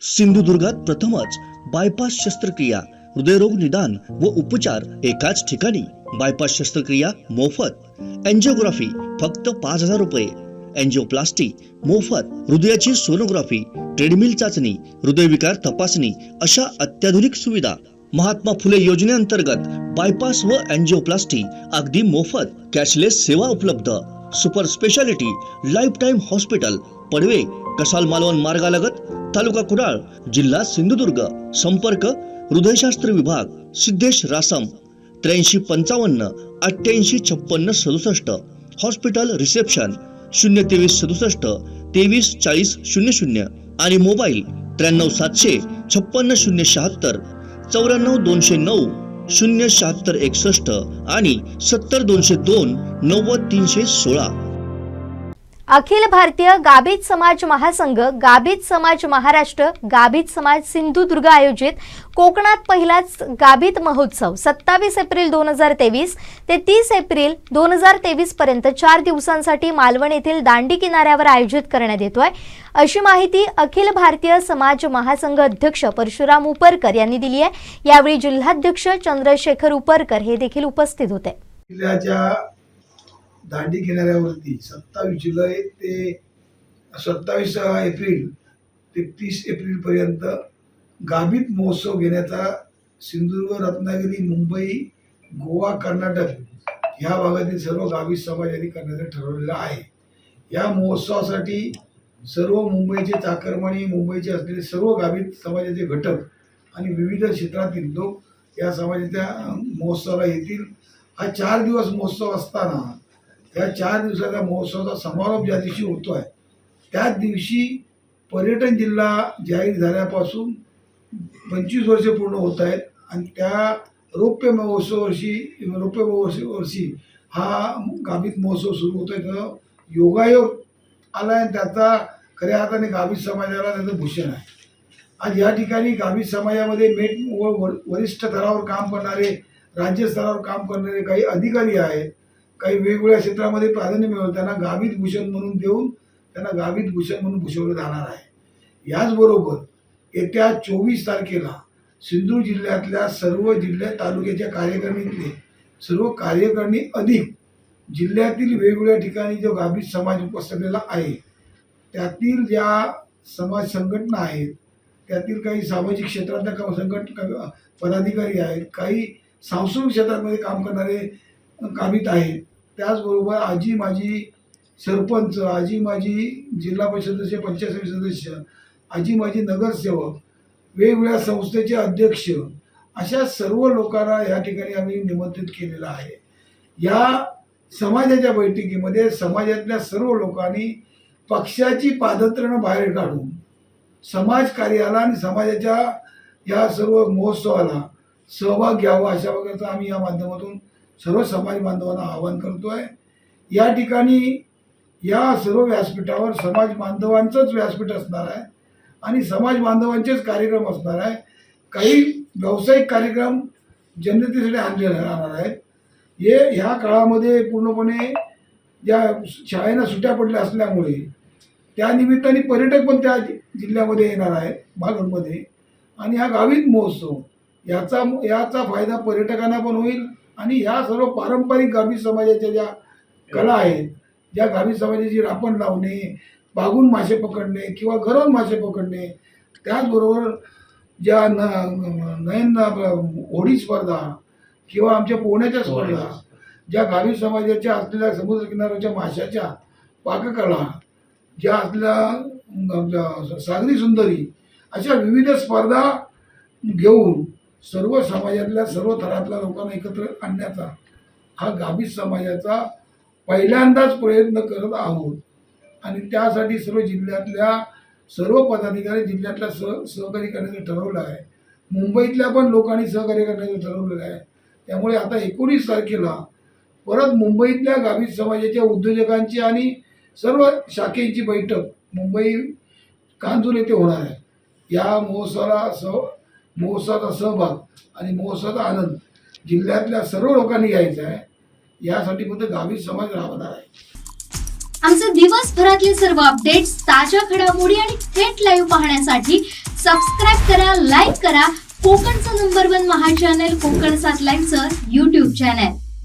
सिंधुदुर्गात प्रथमच बायपास शस्त्रक्रिया, हृदयरोग निदान व उपचार एकाच ठिकाणी. बायपास शस्त्रक्रिया मोफत, एंजिओग्राफी फक्त 5,000 रुपये, एंजिओप्लास्टी मोफत, हृदयाची सोनोग्राफी, ट्रेडमिल चाचणी, हृदयविकार तपासणी अशा अत्याधुनिक सुविधा. महात्मा फुले योजनेअंतर्गत बायपास व एंजिओप्लास्टी अगदी मोफत. कॅशलेस सेवा उपलब्ध. Super speciality life time hospital, Padwe, Kasal Malvan मार्गालगत, तालुका कुडाळ, जिल्हा सिंधुदुर्ग. संपर्क हृदयशास्त्र विभाग, सिद्धेश रासम, 8355 88 56 67. हॉस्पिटल रिसेप्शन 023 67 23 40 00 आणि मोबाईल 93 700 56 076 94 209 076 61 आणि 70 202 90 316. अखिल भारतीय गाभित समाज महासंघ, गाभित समाज महाराष्ट्र, गाभित समाज सिंधुदुर्ग आयोजित कोकणात पहिलाच गाभित महोत्सव 27 एप्रिल 2023 ते 30 एप्रिल 2023 पर्यंत 4 दिवसांसाठी मालवण येथील दांडी किनाऱ्यावर आयोजित करण्यात येतोय, अशी माहिती अखिल भारतीय समाज महासंघ अध्यक्ष परशुराम उपरकर यांनी दिली आहे. यावेळी जिल्हाध्यक्ष चंद्रशेखर उपरकर हे देखील उपस्थित होते. दांडी किनाऱ्यावरती 27 जुलै ते 27 एप्रिल ते 30 एप्रिल पर्यंत गाभित महोत्सव घेण्याचा सिंधुदुर्ग, रत्नागिरी, मुंबई, गोवा, कर्नाटक ह्या भागातील सर्व गाभित समाजांनी करण्याचं ठरवलेलं आहे. या महोत्सवासाठी सर्व मुंबईचे चाकरमानी, मुंबईचे असलेले सर्व गाभित समाजाचे घटक आणि विविध क्षेत्रातील लोक या समाजाच्या महोत्सवाला येतील. हा 4 दिवस महोत्सव असताना या 4 दिवसाच्या महोत्सवाचा समारोप ज्या दिवशी होतोय त्याच दिवशी पर्यटन जिल्हा जाहीर झाल्यापासून 25 वर्षे पूर्ण होत आहेत आणि त्या रौप्य महोत्सव वर्षी हा गाभित महोत्सव सुरू होतोय. तर योगायोग आला आणि त्याचा खऱ्या अर्थाने गाभित समाजाला त्याचं भूषण आहे. आज या ठिकाणी गाभित समाजामध्ये वरिष्ठ स्तरावर काम करणारे, राज्य स्तरावर काम करणारे काही अधिकारी आहेत, काही वेगवेगळ्या क्षेत्रामध्ये प्राधान्य मिळवून त्यांना गाभित भूषण म्हणून देऊन त्यांना गाभित भूषण म्हणून भूषवलं जाणार आहे. याचबरोबर येत्या 24 तारखेला सिंधुदुर्ग जिल्ह्यातल्या सर्व तालुक्याच्या कार्यकारिणीतले सर्व कार्यकारिणी अधिक जिल्ह्यातील वेगवेगळ्या ठिकाणी जो गाभित समाज उपस्थापलेला आहे त्यातील ज्या समाज संघटना आहेत, त्यातील काही सामाजिक क्षेत्रातल्या पदाधिकारी आहेत, काही सांस्कृतिक क्षेत्रामध्ये काम करणारे गाभित आहेत, त्याचबरोबर आजी माजी सरपंच, आजी माजी जिल्हा परिषद सदस्य, पंचायत समिती सदस्य, आजी माजी नगरसेवक, वेगवेगळ्या संस्थेचे अध्यक्ष अशा सर्व लोकांना या ठिकाणी आम्ही निमंत्रित केलेलं आहे. या समाजाच्या बैठकीमध्ये समाजातल्या सर्व लोकांनी पक्षाची पादत्राणं बाहेर काढून समाज कार्याला आणि समाजाच्या या सर्व महोत्सवाला सहभाग घ्यावा अशा प्रकारचं आम्ही या माध्यमातून सर्व समाज बांधवांना आवाहन करतोय. या ठिकाणी या सर्व व्यासपीठावर समाज बांधवांचंच व्यासपीठ असणार आहे आणि समाज बांधवांचेच कार्यक्रम असणार आहे. काही व्यावसायिक कार्यक्रम जनतेसाठी आणले राहणार आहेत. ह्या काळामध्ये पूर्णपणे ज्या शाळेला सुट्ट्या पडल्या असल्यामुळे त्या निमित्ताने पर्यटक पण त्या जिल्ह्यामध्ये येणार आहेत, मालवणमध्ये. आणि हा गाभित महोत्सव याचा फायदा पर्यटकांना पण होईल आणि ह्या सर्व पारंपरिक गाभित समाजाच्या ज्या कला आहेत, ज्या गाभित समाजाची रापण लावणे, बागून मासे पकडणे किंवा घरून मासे पकडणे, त्याचबरोबर ज्या नयन होडी स्पर्धा किंवा आमच्या पोहण्याच्या स्पर्धा, ज्या गाभित समाजाच्या असलेल्या समुद्रकिनाऱ्याच्या माशाच्या पाककला, ज्या असलेल्या सागरी सुंदरी, अशा विविध स्पर्धा घेऊन सर्व समाजातल्या सर्व थरातल्या लोकांना एकत्र आणण्याचा हा गाभित समाजाचा पहिल्यांदाच प्रयत्न करत आहोत. आणि त्यासाठी सर्व जिल्ह्यातल्या सर्व पदाधिकारी जिल्ह्यातल्या सहकार्य करण्याचं ठरवलं आहे. मुंबईतल्या पण लोकांनी सहकार्य करण्याचं ठरवलेलं आहे. त्यामुळे आता 19 तारखेला परत मुंबईतल्या गाभित समाजाच्या उद्योजकांची आणि सर्व शाखेची बैठक मुंबई कांजूर येथे होणार आहे. या महोत्सवाचा सहभाग आणि महोत्सवाचा आनंद जिल्ह्यातल्या सर्व लोकांनी घ्यायचा आहे. यासाठी फक्त गाभित समाज राबवणार आहे. आमचे दिवसभरातले सर्व अपडेट्स, ताज्या घडामोडी आणि थेट लाईव्ह पाहण्यासाठी सबस्क्राईब करा, लाईक करा कोकणचं नंबर 1 महा चॅनल कोकण 7 लाईनचं YouTube चॅनल.